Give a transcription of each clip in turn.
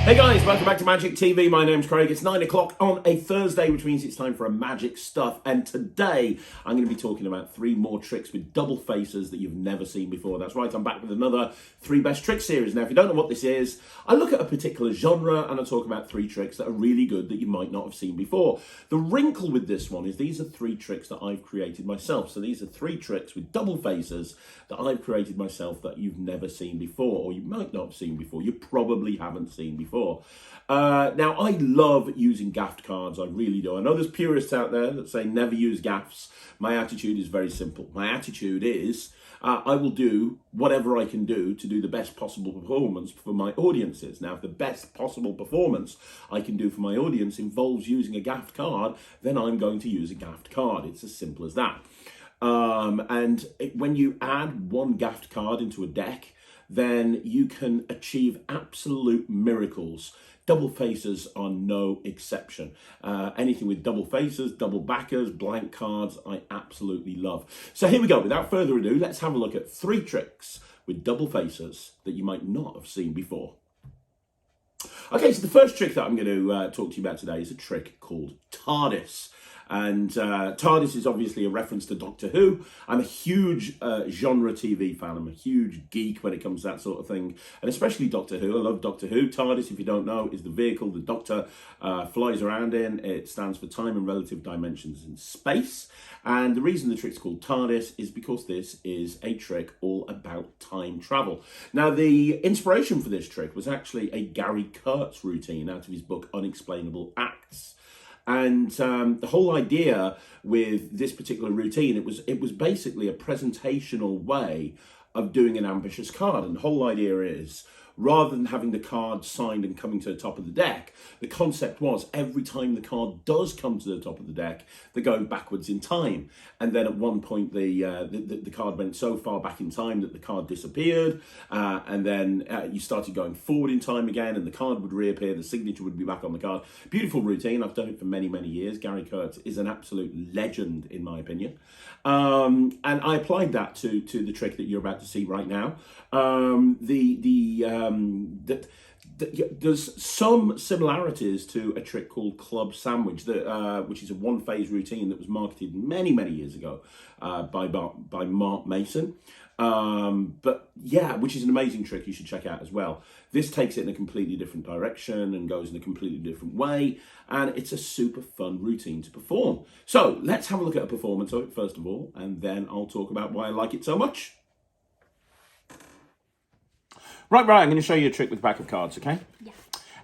Hey guys, welcome back to Magic TV. My name's Craig. It's 9 o'clock on a Thursday, which means it's time for a magic stuff. And today I'm going to be talking about 3 more tricks with double faces that you've never seen before. That's right, I'm back with another 3 best tricks series. Now, if you don't know what this is, I look at a particular genre and I talk about 3 tricks that are really good that you might not have seen before. The wrinkle with this one is these are 3 tricks that I've created myself. So these are 3 tricks with double faces that I've created myself that you've never seen before, or you might not have seen before. You probably haven't seen before. Now, I love using gaffed cards. I really do. I know there's purists out there that say never use gaffs. My attitude is very simple. My attitude is I will do whatever I can do to do the best possible performance for my audiences. Now, if the best possible performance I can do for my audience involves using a gaffed card, then I'm going to use a gaffed card. It's as simple as that. When you add one gaffed card into a deck, then you can achieve absolute miracles. Double faces are no exception. Anything with double faces, double backers, blank cards, I absolutely love. So here we go. Without further ado, let's have a look at 3 tricks with double faces that you might not have seen before. Okay, so the first trick that I'm going to talk to you about today is a trick called TARDIS. And TARDIS is obviously a reference to Doctor Who. I'm a huge genre TV fan. I'm a huge geek when it comes to that sort of thing, and especially Doctor Who. I love Doctor Who. TARDIS, if you don't know, is the vehicle the Doctor flies around in. It stands for Time and Relative Dimensions in Space. And the reason the trick's called TARDIS is because this is a trick all about time travel. Now, the inspiration for this trick was actually a Gary Kurtz routine out of his book Unexplainable Acts. And the whole idea with this particular routine, it was basically a presentational way of doing an ambitious card. And the whole idea is, rather than having the card signed and coming to the top of the deck, the concept was every time the card does come to the top of the deck, they're going backwards in time. And then at one point, the card went so far back in time that the card disappeared. And then you started going forward in time again, and the card would reappear. The signature would be back on the card. Beautiful routine. I've done it for many, many years. Gary Kurtz is an absolute legend, in my opinion. And I applied that to the trick that you're about to see right now. There's some similarities to a trick called Club Sandwich, which is a one-phase routine that was marketed many, many years ago by Mark Mason. But yeah, which is an amazing trick you should check out as well. This takes it in a completely different direction and goes in a completely different way, and it's a super fun routine to perform. So let's have a look at a performance of it first of all, and then I'll talk about why I like it so much. Right, I'm going to show you a trick with a pack of cards, okay? Yeah.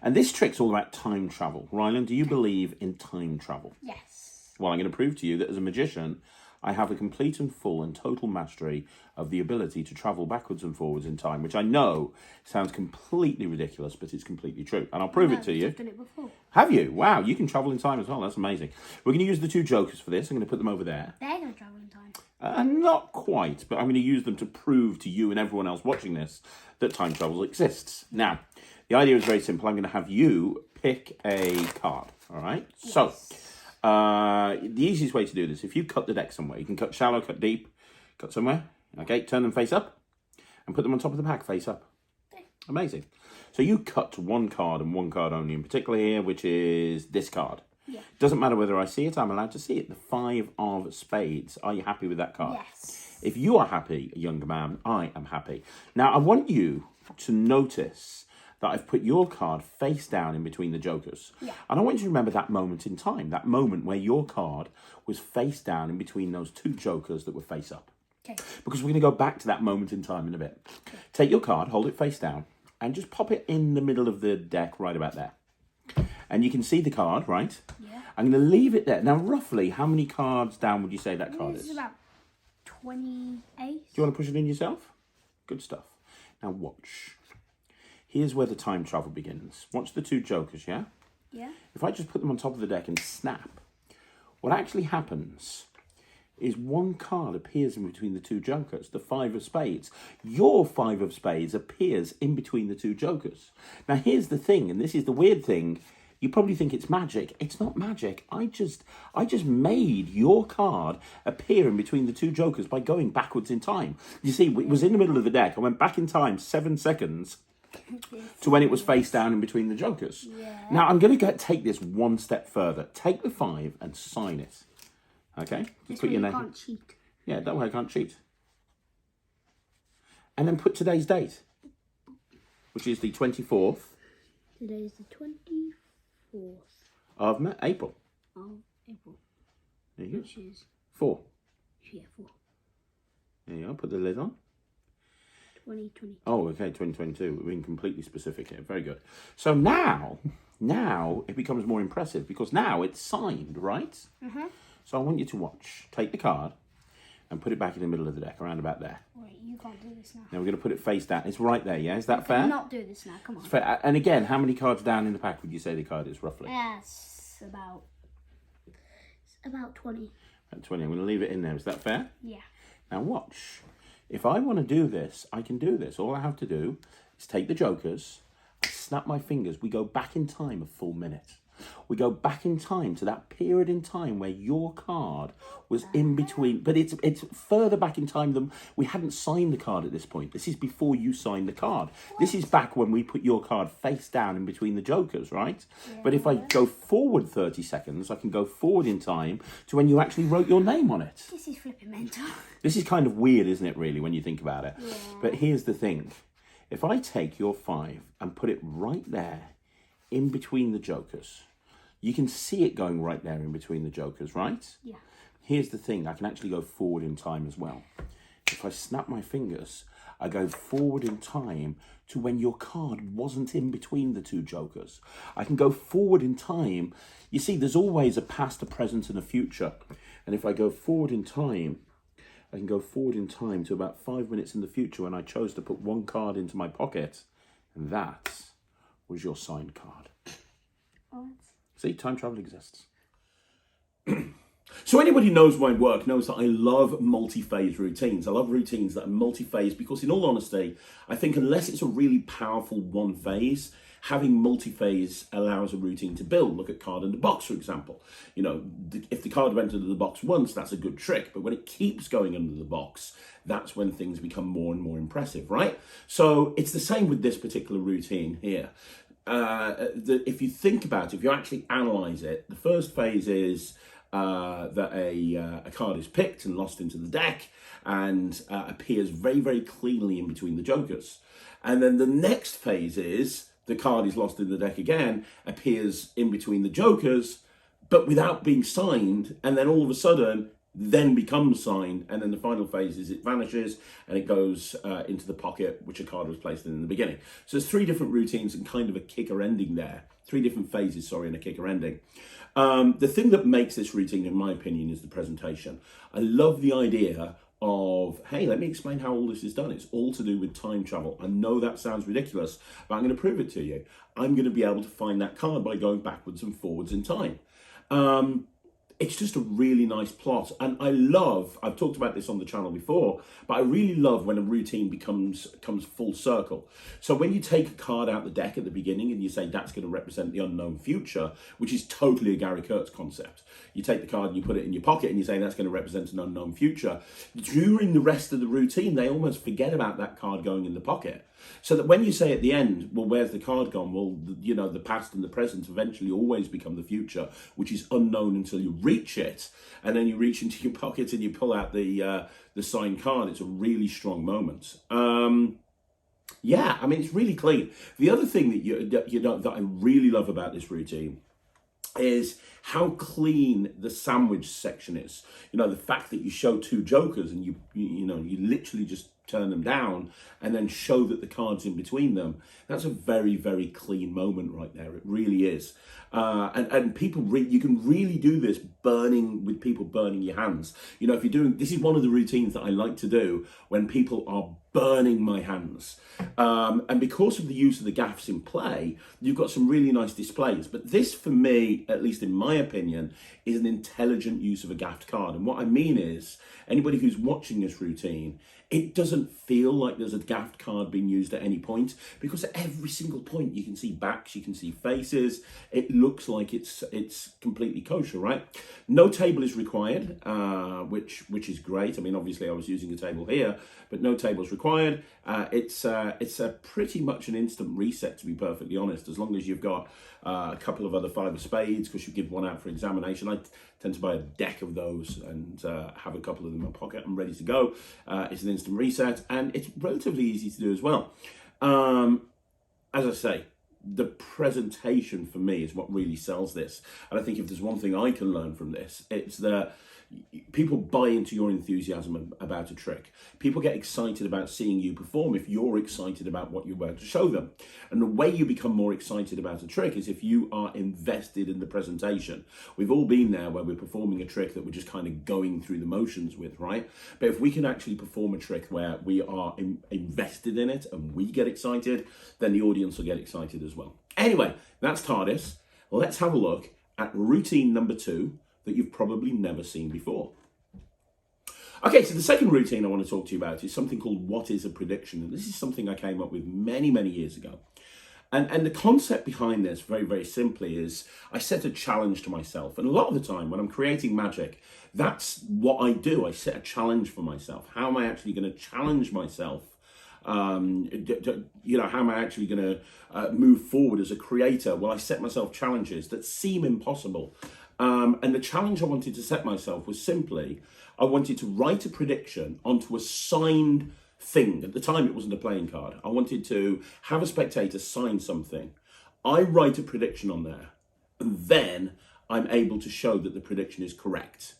And this trick's all about time travel. Rylan, do you believe in time travel? Yes. Well, I'm going to prove to you that as a magician, I have a complete and full and total mastery of the ability to travel backwards and forwards in time, which I know sounds completely ridiculous, but it's completely true. And I'll prove it to you. I've done it before. Have you? Wow, you can travel in time as well. That's amazing. We're going to use the 2 jokers for this. I'm going to put them over there. They're going to travel in time. Not quite, but I'm going to use them to prove to you and everyone else watching this that time travel exists. Now, the idea is very simple. I'm going to have you pick a card, all right? Yes. So, the easiest way to do this, if you cut the deck somewhere, you can cut shallow, cut deep, cut somewhere, okay? Turn them face up and put them on top of the pack face up. Okay. Amazing. So you cut 1 card and 1 card only in particular here, which is this card. Yeah. Doesn't matter whether I see it, I'm allowed to see it. The 5 of spades. Are you happy with that card? Yes. If you are happy, younger man, I am happy. Now, I want you to notice that I've put your card face down in between the jokers. Yeah. And I want you to remember that moment in time, that moment where your card was face down in between those 2 jokers that were face up. Okay. Because we're going to go back to that moment in time in a bit. Okay. Take your card, hold it face down, and just pop it in the middle of the deck right about there. And you can see the card, right? Yeah. I'm going to leave it there. Now, roughly, how many cards down would you say that card is? It's about 28. Do you want to push it in yourself? Good stuff. Now, watch. Here's where the time travel begins. Watch the 2 jokers, yeah? Yeah. If I just put them on top of the deck and snap, what actually happens is 1 card appears in between the 2 jokers, the 5 of spades. Your 5 of spades appears in between the 2 jokers. Now, here's the thing, and this is the weird thing. You probably think it's magic. It's not magic. I just made your card appear in between the 2 jokers by going backwards in time. You see, it was in the middle of the deck. I went back in time 7 seconds, to when it was face down in between the jokers. Yeah. Now, I'm going to take this one step further. Take the 5 and sign it. Okay? This Put way your you name. can't cheat. Yeah, that way I can't cheat. And then put today's date, which is the 24th. Today is the 24th Of April. of April. There you go. Which is 4. 4. There you go. Put the lid on. 2020. Oh, okay, 2022. We're being completely specific here. Very good. So now it becomes more impressive because now it's signed, right? Mm-hmm. So I want you to watch. Take the card and put it back in the middle of the deck, around about there. Wait, you can't do this now. Now we're going to put it face down. It's right there, yeah? Is that fair? Not do this now. Come on. Fair. And again, how many cards down in the pack would you say the card is, roughly? It's about 20. About 20. I'm going to leave it in there. Is that fair? Yeah. Now watch. If I want to do this, I can do this. All I have to do is take the jokers, I snap my fingers, we go back in time a full minute. We go back in time to that period in time where your card was in between, but it's further back in time than we hadn't signed the card at this point. This is before you signed the card. This is back when we put your card face down in between the jokers, right? Yeah. But if I go forward 30 seconds, I can go forward in time to when you actually wrote your name on it. This is flipping mental. This is kind of weird, isn't it, really, when you think about it? Yeah. But here's the thing. If I take your 5 and put it right there in between the jokers, you can see it going right there in between the jokers, right? Yeah. Here's the thing. I can actually go forward in time as well. If I snap my fingers, I go forward in time to when your card wasn't in between the two jokers. I can go forward in time. You see, there's always a past, a present, and a future. And if I go forward in time, I can go forward in time to about 5 minutes in the future when I chose to put one card into my pocket. And that was your signed card. What? See, time travel exists. So anybody who knows my work knows that I love multi-phase routines. I love routines that are multi-phase because, in all honesty, I think unless it's a really powerful one phase, having multi-phase allows a routine to build. Look at card in the box, for example. You know, if the card went under the box once, that's a good trick. But when it keeps going under the box, that's when things become more and more impressive, right? So it's the same with this particular routine here. If you think about it, if you actually analyze it, the first phase is that a card is picked and lost into the deck and appears very, very cleanly in between the jokers. And then the next phase is the card is lost in the deck again, appears in between the jokers, but without being signed, and then all of a sudden then becomes signed, and then the final phase is it vanishes and it goes into the pocket which a card was placed in the beginning. So there's 3 different routines and kind of a kicker ending there. 3 different phases, sorry, and a kicker ending. The thing that makes this routine, in my opinion, is the presentation. I love the idea of, hey, let me explain how all this is done. It's all to do with time travel. I know that sounds ridiculous, but I'm going to prove it to you. I'm going to be able to find that card by going backwards and forwards in time. It's just a really nice plot. And I love, I've talked about this on the channel before, but I really love when a routine comes full circle. So when you take a card out the deck at the beginning and you say that's going to represent the unknown future, which is totally a Gary Kurtz concept. You take the card and you put it in your pocket and you say that's going to represent an unknown future. During the rest of the routine, they almost forget about that card going in the pocket. So that when you say at the end, well, where's the card gone? Well, you know, the past and the present eventually always become the future, which is unknown until you reach it. And then you reach into your pocket and you pull out the signed card. It's a really strong moment. Yeah, I mean, it's really clean. The other thing that I really love about this routine is how clean the sandwich section is. You know, the fact that you show 2 jokers and you literally just turn them down and then show that the card's in between them. That's a very, very clean moment right there. It really is. And people, you can really do this with people burning your hands. You know, if you're doing, this is one of the routines that I like to do when people are burning my hands. And because of the use of the gaffs in play, you've got some really nice displays. But this, for me, at least in my opinion, is an intelligent use of a gaffed card. And what I mean is, anybody who's watching this routine, it doesn't doesn't feel like there's a gaffed card being used at any point, because at every single point you can see backs, you can see faces. It looks like it's completely kosher, right? No table is required, which is great. I mean, obviously I was using a table here, but no table is required. It's a pretty much an instant reset, to be perfectly honest, as long as you've got a couple of other 5 of spades, because you give one out for examination. I tend to buy a deck of those and have a couple of them in my pocket. I'm ready to go. It's an instant reset, and it's relatively easy to do as well. As I say, the presentation for me is what really sells this. And I think if there's one thing I can learn from this, it's that people buy into your enthusiasm about a trick. People get excited about seeing you perform if you're excited about what you're about to show them. And the way you become more excited about a trick is if you are invested in the presentation. We've all been there where we're performing a trick that we're just kind of going through the motions with, right? But if we can actually perform a trick where we are invested in it and we get excited, then the audience will get excited as well. Anyway, that's TARDIS. Let's have a look at routine number 2 that you've probably never seen before. Okay, so the second routine I want to talk to you about is something called what is a prediction. And this is something I came up with many, many years ago. And the concept behind this, very, very simply, is I set a challenge to myself. And a lot of the time when I'm creating magic, that's what I do. I set a challenge for myself. How am I actually going to challenge myself? How am I actually going to move forward as a creator? Well, I set myself challenges that seem impossible. And the challenge I wanted to set myself was simply, I wanted to write a prediction onto a signed thing. At the time, it wasn't a playing card. I wanted to have a spectator sign something. I write a prediction on there, and then I'm able to show that the prediction is correct.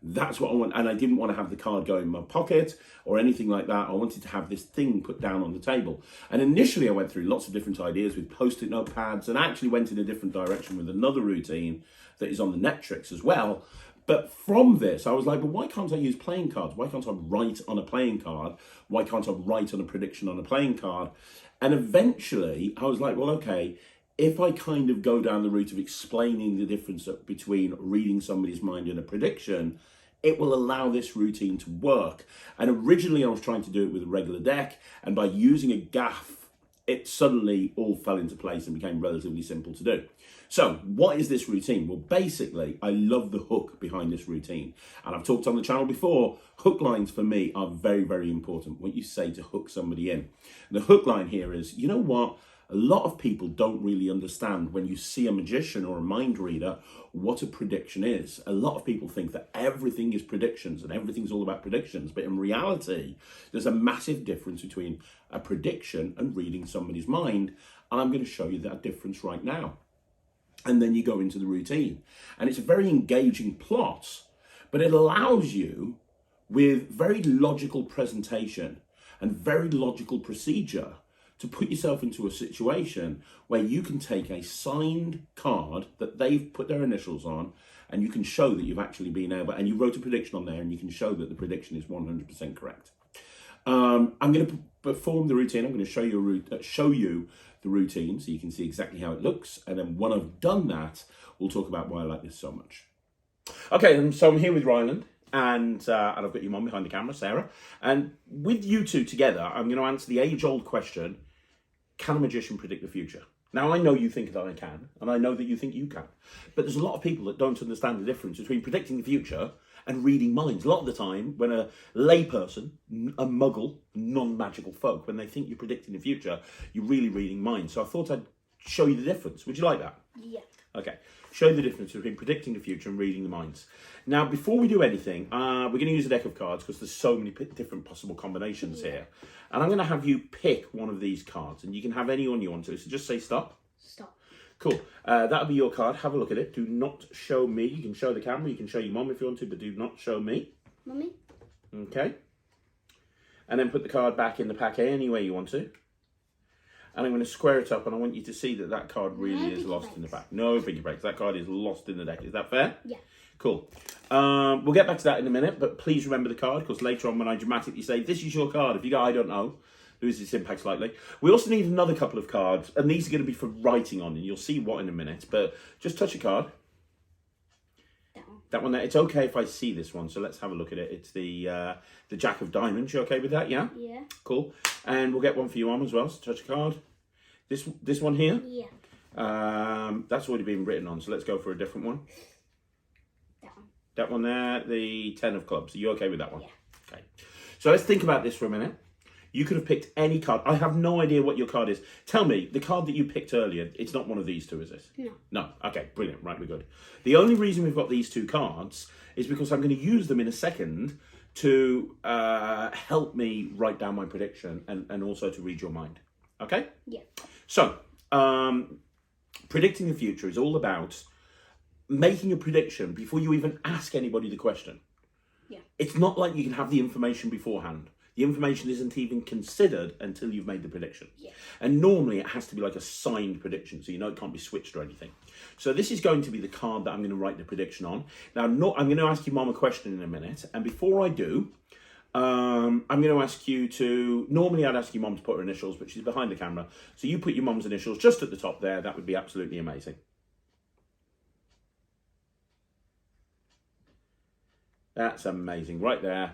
That's what I want. And I didn't want to have the card go in my pocket or anything like that. I wanted to have this thing put down on the table. And initially I went through lots of different ideas with post-it notepads, and actually went in a different direction with another routine that is on the NETRIX as well. But from this, I was like, well, why can't I use playing cards? Why can't I write on a playing card? Why can't I write on a prediction on a playing card? And eventually I was like, well, okay, if I kind of go down the route of explaining the difference between reading somebody's mind and a prediction, it will allow this routine to work. And originally I was trying to do it with a regular deck, and by using a gaff, it suddenly all fell into place and became relatively simple to do. So what is this routine? Well, basically, I love the hook behind this routine. And I've talked on the channel before, hook lines for me are very, very important. What you say to hook somebody in. The hook line here is, you know what? A lot of people don't really understand when you see a magician or a mind reader what a prediction is. A lot of people think that everything is predictions and everything's all about predictions. But in reality, there's a massive difference between a prediction and reading somebody's mind. And I'm going to show you that difference right now. And then you go into the routine. And it's a very engaging plot, but it allows you, with very logical presentation and very logical procedure, to put yourself into a situation where you can take a signed card that they've put their initials on, and you can show that you've actually been able, and you wrote a prediction on there, and you can show that the prediction is 100% correct. I'm going to perform the routine. I'm going to show you the routine so you can see exactly how it looks. And then when I've done that, we'll talk about why I like this so much. Okay, so I'm here with Ryland. And I've got your mum behind the camera, Sarah. And with you two together, I'm going to answer the age-old question, can a magician predict the future? Now, I know you think that I can, and I know that you think you can. But there's a lot of people that don't understand the difference between predicting the future and reading minds. A lot of the time, when a layperson, a muggle, non-magical folk, when they think you're predicting the future, you're really reading minds. So I thought I'd show you the difference. Would you like that? Yeah. Okay. Show you the difference between predicting the future and reading the minds. Now, before we do anything, we're going to use a deck of cards because there's so many different possible combinations here. And I'm going to have you pick one of these cards, and you can have any one you want to. So just say stop. Stop. Cool. That'll be your card. Have a look at it. Do not show me. You can show the camera. You can show your mum if you want to, but do not show me. Mummy? Okay. And then put the card back in the pack any way you want to. And I'm going to square it up, and I want you to see that that card really is lost in the back. No pinky breaks. That card is lost in the deck. Is that fair? Yeah. Cool. We'll get back to that in a minute, but please remember the card, because later on when I dramatically say, this is your card, if you go, I don't know, loses its impact slightly. We also need another couple of cards, and these are going to be for writing on, and you'll see what in a minute. But just touch a card. That one. That one there. It's okay if I see this one, so let's have a look at it. It's the Jack of Diamonds. You okay with that, yeah? Yeah. Yeah. Cool. And we'll get one for your mum as well. So touch a card. This one here. Yeah. That's already been written on. So let's go for a different one. That one. That one there, the 10 of clubs. Are you okay with that one? Yeah. Okay. So let's think about this for a minute. You could have picked any card. I have no idea what your card is. Tell me, the card that you picked earlier, it's not one of these two, is it? No. No. Okay, brilliant. Right, we're good. The only reason we've got these two cards is because I'm going to use them in a second to help me write down my prediction and also to read your mind. Okay? Yeah. So, predicting the future is all about making a prediction before you even ask anybody the question. Yeah. It's not like you can have the information beforehand. The information isn't even considered until you've made the prediction. Yeah. And normally it has to be like a signed prediction, so you know it can't be switched or anything. So this is going to be the card that I'm going to write the prediction on. Now, I'm going to ask your mum a question in a minute, and before I do, I'm going to ask you to... Normally I'd ask your mum to put her initials, but she's behind the camera. So you put your mum's initials just at the top there. That would be absolutely amazing. That's amazing. Right there.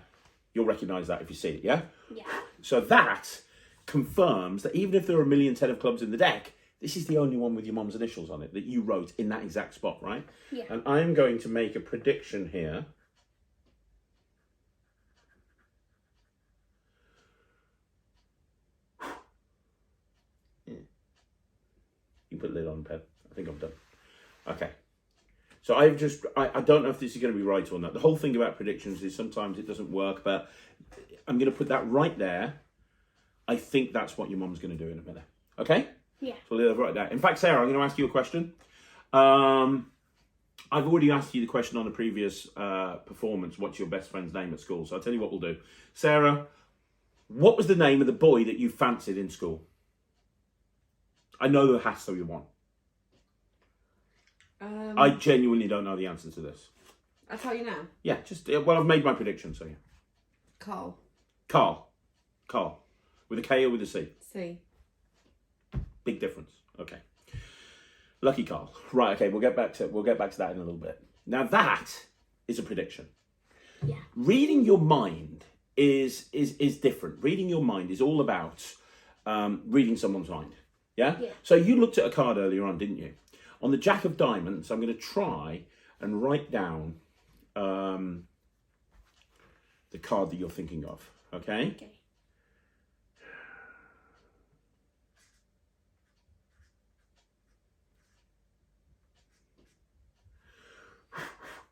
You'll recognise that if you see it, yeah? Yeah. So that confirms that even if there are a million 10 of clubs in the deck, this is the only one with your mum's initials on it that you wrote in that exact spot, right? Yeah. And I'm going to make a prediction here. Yeah. You put the lid on, pen. I think I'm done. Okay. So I don't know if this is going to be right or not. The whole thing about predictions is sometimes it doesn't work, but I'm going to put that right there. I think that's what your mum's going to do in a minute. Okay? Yeah. So we'll leave it right there. In fact, Sarah, I'm going to ask you a question. I've already asked you the question on the previous performance, what's your best friend's name at school? So I'll tell you what we'll do. Sarah, what was the name of the boy that you fancied in school? I know there has to be one. I genuinely don't know the answer to this. I'll tell you now. Yeah, well, I've made my prediction, so yeah. Carl. Carl. With a K or with a C? C. Big difference. Okay. Lucky Carl. Right, okay, we'll get back to that in a little bit. Now that is a prediction. Yeah. Reading your mind is different. Reading your mind is all about reading someone's mind. Yeah? Yeah. So you looked at a card earlier on, didn't you? On the Jack of Diamonds, I'm going to try and write down the card that you're thinking of. Okay? Okay.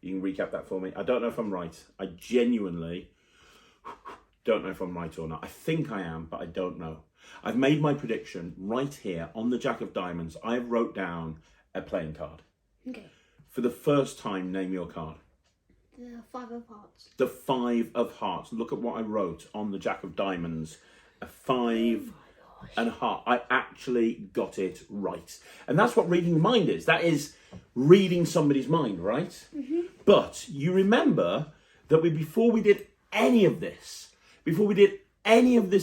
You can recap that for me. I don't know if I'm right. I genuinely don't know if I'm right or not. I think I am, but I don't know. I've made my prediction right here on the Jack of Diamonds. I wrote down a playing card. Okay. For the first time, name your card. The 5 of Hearts. The 5 of Hearts. Look at what I wrote on the Jack of Diamonds. A 5 and a heart. I actually got it right. And that's what reading the mind is. That is reading somebody's mind, right? Mm-hmm. But you remember that before we did any of this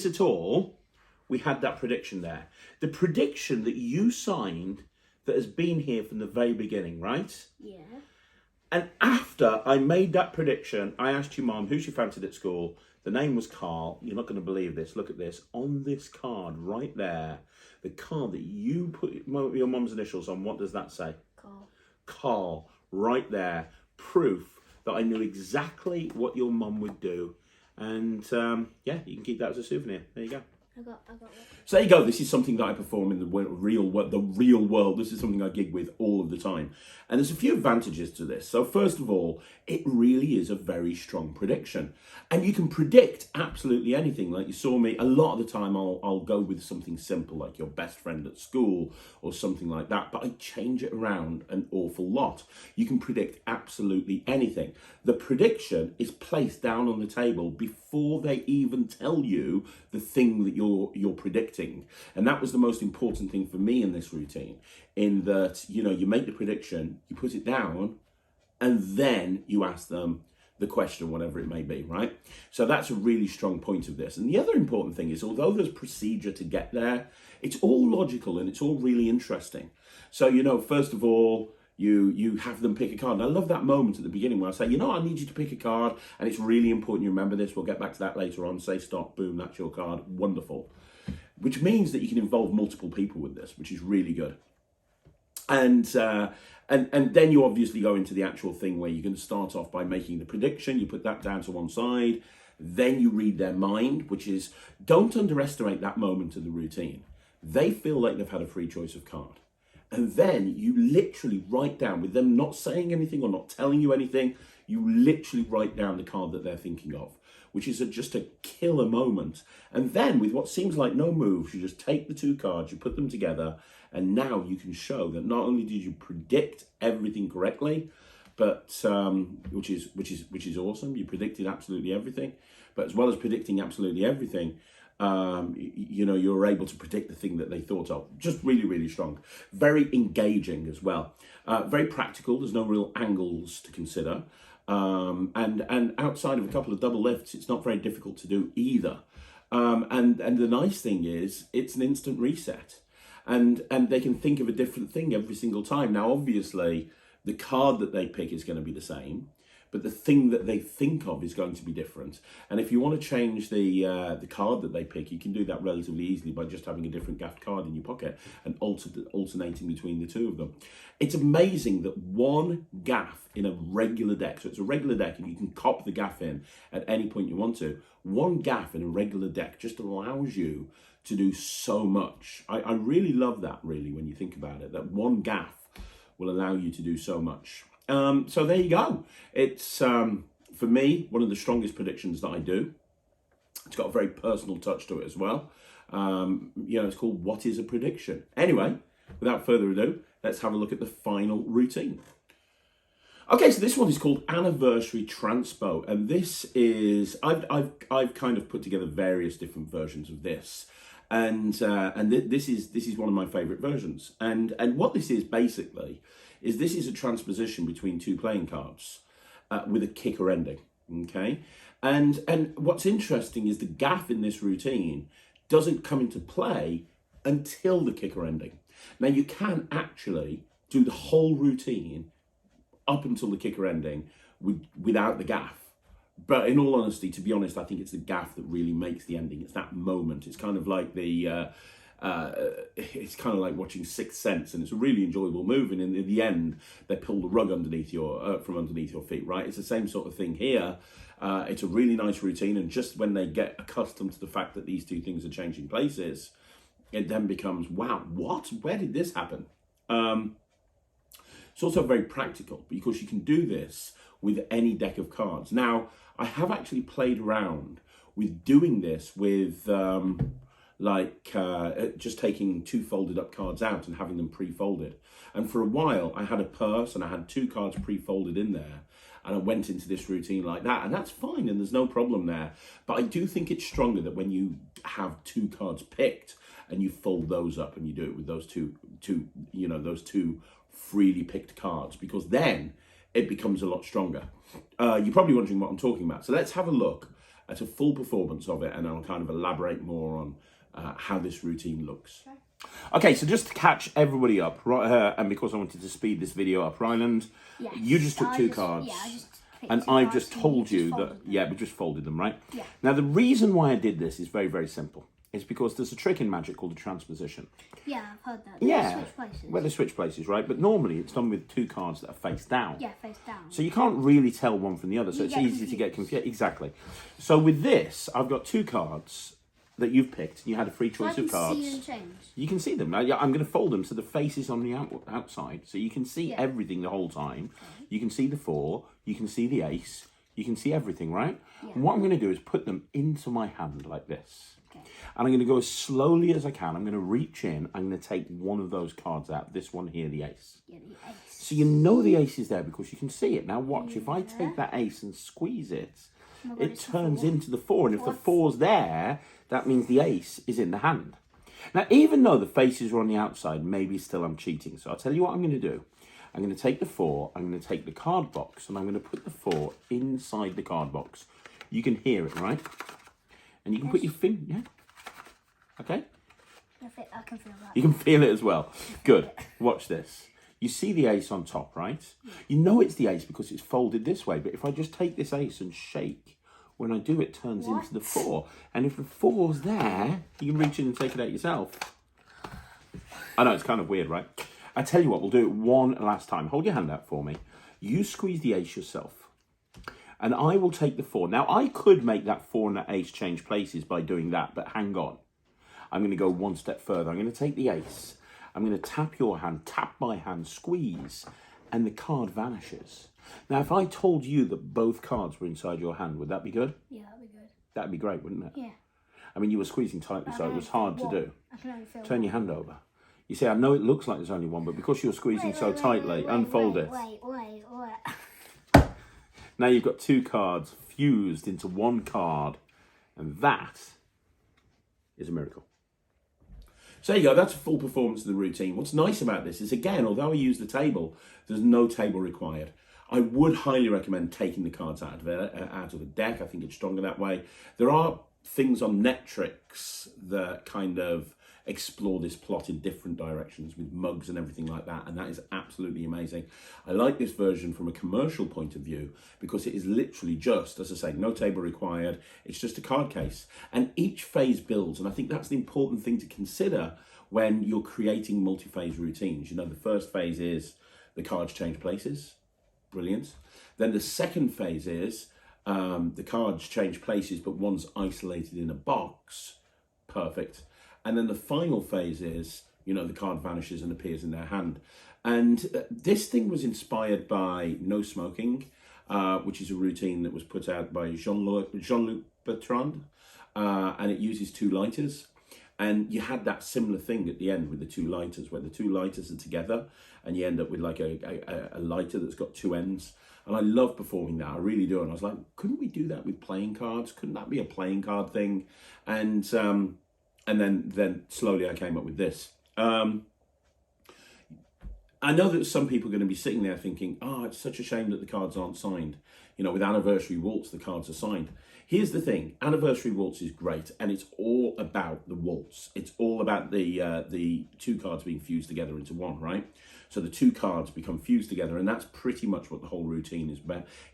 at all, we had that prediction there. The prediction that you signed that has been here from the very beginning, right? Yeah. And after I made that prediction, I asked your mum who she fancied at school. The name was Carl. You're not going to believe this. Look at this. On this card right there, the card that you put your mum's initials on, what does that say? Carl. Carl. Right there. Proof that I knew exactly what your mum would do. And yeah, you can keep that as a souvenir. There you go. I got one. So there you go. This is something that I perform in the real world. This is something I gig with all of the time. And there's a few advantages to this. So first of all, it really is a very strong prediction. And you can predict absolutely anything. Like you saw me, a lot of the time I'll go with something simple like your best friend at school or something like that. But I change it around an awful lot. You can predict absolutely anything. The prediction is placed down on the table before they even tell you the thing that you're predicting. And that was the most important thing for me in this routine, in that, you know, you make the prediction, you put it down, and then you ask them the question, whatever it may be, right? So that's a really strong point of this. And the other important thing is, although there's procedure to get there, it's all logical and it's all really interesting. So, you know, first of all, You have them pick a card. And I love that moment at the beginning where I say, I need you to pick a card, and it's really important you remember this. We'll get back to that later on. Say stop, boom, that's your card. Wonderful. Which means that you can involve multiple people with this, which is really good. And then you obviously go into the actual thing where you're going to start off by making the prediction. You put that down to one side. Then you read their mind, which is, don't underestimate that moment of the routine. They feel like they've had a free choice of card. And then you literally write down, with them not saying anything or not telling you anything, you literally write down the card that they're thinking of, which is just a killer moment. And then with what seems like no moves, you just take the two cards, you put them together, and now you can show that not only did you predict everything correctly, but which is awesome. You predicted absolutely everything, but as well as predicting absolutely everything, you're able to predict the thing that they thought of. Just really, really strong. Very engaging as well. Very practical. There's no real angles to consider. And outside of a couple of double lifts, it's not very difficult to do either. And the nice thing is, it's an instant reset. And they can think of a different thing every single time. Now, obviously, the card that they pick is going to be the same, but the thing that they think of is going to be different. And if you want to change the card that they pick, you can do that relatively easily by just having a different gaffed card in your pocket and alternating between the two of them. It's amazing that one gaff in a regular deck, so it's a regular deck and you can cop the gaff in at any point you want to, one gaff in a regular deck just allows you to do so much. I really love that, really, when you think about it, that one gaff will allow you to do so much. So there you go. It's, for me, one of the strongest predictions that I do. It's got a very personal touch to it as well. It's called What is a Prediction? Anyway, without further ado, let's have a look at the final routine. Okay, so this one is called Anniversary Transpo, and this is, I've kind of put together various different versions of this. And this is one of my favorite versions. And what this is basically is this is a transposition between two playing cards with a kicker ending. Okay, and what's interesting is the gaff in this routine doesn't come into play until the kicker ending. Now you can actually do the whole routine up until the kicker ending without the gaff. But in all honesty, to be honest, I think it's the gaff that really makes the ending. It's that moment. It's kind of like it's kind of like watching Sixth Sense, and it's a really enjoyable move. And in the end, they pull the rug from underneath your feet, right? It's the same sort of thing here. It's a really nice routine, and just when they get accustomed to the fact that these two things are changing places, it then becomes, wow, what? Where did this happen? It's also very practical because you can do this with any deck of cards. Now, I have actually played around with doing this with just taking two folded up cards out and having them pre-folded. And for a while, I had a purse and I had two cards pre-folded in there. And I went into this routine like that, and that's fine, and there's no problem there. But I do think it's stronger that when you have two cards picked and you fold those up and you do it with those two freely picked cards, because then it becomes a lot stronger. You're probably wondering what I'm talking about. So let's have a look at a full performance of it, and I'll kind of elaborate more on how this routine looks. Okay, so just to catch everybody up, right, and because I wanted to speed this video up, Ryland, Yes, you just took two cards. Yeah, I just And I've just told you that, yeah, we just folded them, right? Yeah. Now, the reason why I did this is very, very simple. It's because there's a trick in Magic called a transposition. Yeah, I've heard that. Yeah, Switch places. where they switch places, right? But normally it's done with two cards that are face down. Yeah, face down. So you can't really tell one from the other, so You it's get easy to get confused. Exactly. So with this, I've got two cards that you've picked. You had a free choice of cards. See them change. You can see them. Now, yeah, I'm going to fold them so the face is on the outside, so you can see Yeah. everything the whole time. Okay. You can see the 4, you can see the ace, you can see everything, right? Yeah. And what I'm going to do is put them into my hand like this. Okay. And I'm going to go as slowly as I can. I'm going to reach in. I'm going to take one of those cards out. This one here, the ace. Yeah, the ace. So you know the ace is there because you can see it. Now watch, if I take that ace and squeeze it, Oh my God, it it's a turns 4. into the 4. And if the What? 4's there, that means the ace is in the hand. Now, even though the faces are on the outside, maybe still I'm cheating. So I'll tell you what I'm going to do. I'm going to take the 4, I'm going to take the card box, and I'm going to put the 4 inside the card box. You can hear it, right? And you can put your finger, yeah? Okay? I can feel that. You can feel it as well. Good. Watch this. You see the ace on top, right? You know it's the ace because it's folded this way. But if I just take this ace and shake, when I do, it turns into the 4. And if the 4's there, you can reach in and take it out yourself. I know, it's kind of weird, right? I tell you what, we'll do it one last time. Hold your hand out for me. You squeeze the ace yourself. And I will take the 4. Now, I could make that 4 and that ace change places by doing that, but hang on. I'm going to go one step further. I'm going to take the ace. I'm going to tap your hand, tap my hand, squeeze, and the card vanishes. Now, if I told you that both cards were inside your hand, would that be good? Yeah, that'd be good. That'd be great, wouldn't it? Yeah. I mean, you were squeezing tightly, so it was hard to do. I can only feel Turn your hand over. You see, I know it looks like there's only one, but because you're squeezing so tightly, unfold it. Wait. Now you've got 2 cards fused into 1 card, and that is a miracle. So there you go, that's a full performance of the routine. What's nice about this is, again, although I use the table, there's no table required. I would highly recommend taking the cards out of the deck. I think it's stronger that way. There are things on NETRIX that kind of explore this plot in different directions with mugs and everything like that, and that is absolutely amazing. I like this version from a commercial point of view because it is literally just, as I say, no table required. It's just a card case, and each phase builds, and I think that's the important thing to consider when you're creating multi-phase routines. You know, the first phase is the cards change places. Brilliant. Then the second phase is the cards change places, but one's isolated in a box. Perfect. And then the final phase is, you know, the card vanishes and appears in their hand. And this thing was inspired by No Smoking, which is a routine that was put out by Jean-Luc Bertrand, and it uses 2 lighters. And you had that similar thing at the end with the 2 lighters, where the 2 lighters are together, and you end up with like a lighter that's got 2 ends. And I love performing that, I really do. And I was like, couldn't we do that with playing cards? Couldn't that be a playing card thing? And then slowly I came up with this. I know that some people are going to be sitting there thinking, oh, it's such a shame that the cards aren't signed. You know, with Anniversary Waltz, the cards are signed. Here's the thing, Anniversary Waltz is great, and it's all about the waltz. It's all about the 2 cards being fused together into one, right? So the 2 cards become fused together, and that's pretty much what the whole routine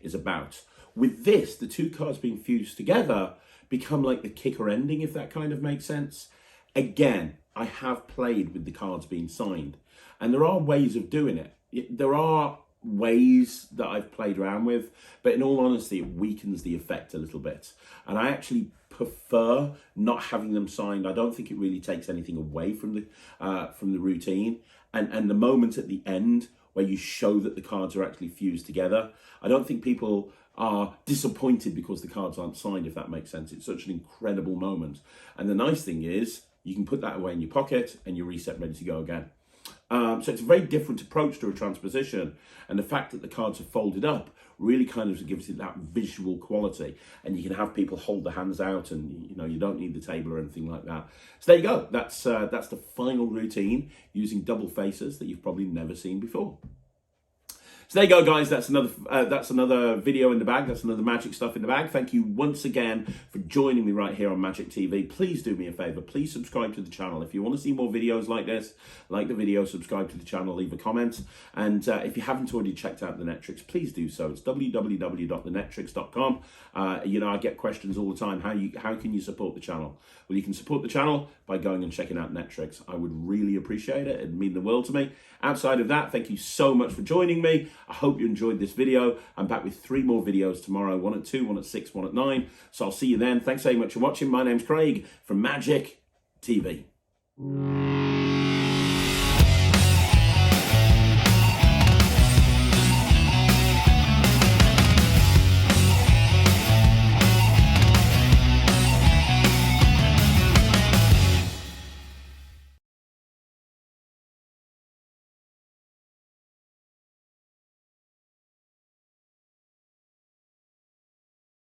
is about. With this, the 2 cards being fused together become like the kicker ending, if that kind of makes sense. Again, I have played with the cards being signed, and there are ways of doing it. There are ways that I've played around with, but in all honesty, it weakens the effect a little bit. And I actually prefer not having them signed. I don't think it really takes anything away from the routine. And the moment at the end where you show that the cards are actually fused together, I don't think people are disappointed because the cards aren't signed, if that makes sense. It's such an incredible moment. And the nice thing is, you can put that away in your pocket and you're reset, ready to go again. So it's a very different approach to a transposition, and the fact that the cards are folded up really kind of gives it that visual quality, and you can have people hold their hands out, and you know, you don't need the table or anything like that. So there you go, that's the final routine using double faces that you've probably never seen before. So there you go, guys. That's another video in the bag. That's another magic stuff in the bag. Thank you once again for joining me right here on Magic TV. Please do me a favor. Please subscribe to the channel. If you want to see more videos like this, like the video, subscribe to the channel, leave a comment. And if you haven't already checked out the NETRIX, please do so. It's www.thenetrix.com. You know, I get questions all the time. How can you support the channel? Well, you can support the channel by going and checking out NETRIX. I would really appreciate it. It'd mean the world to me. Outside of that, thank you so much for joining me. I hope you enjoyed this video. I'm back with 3 more videos tomorrow, 1 at 2, 1 at 6, 1 at 9. So I'll see you then. Thanks very much for watching. My name's Craig from Magic TV.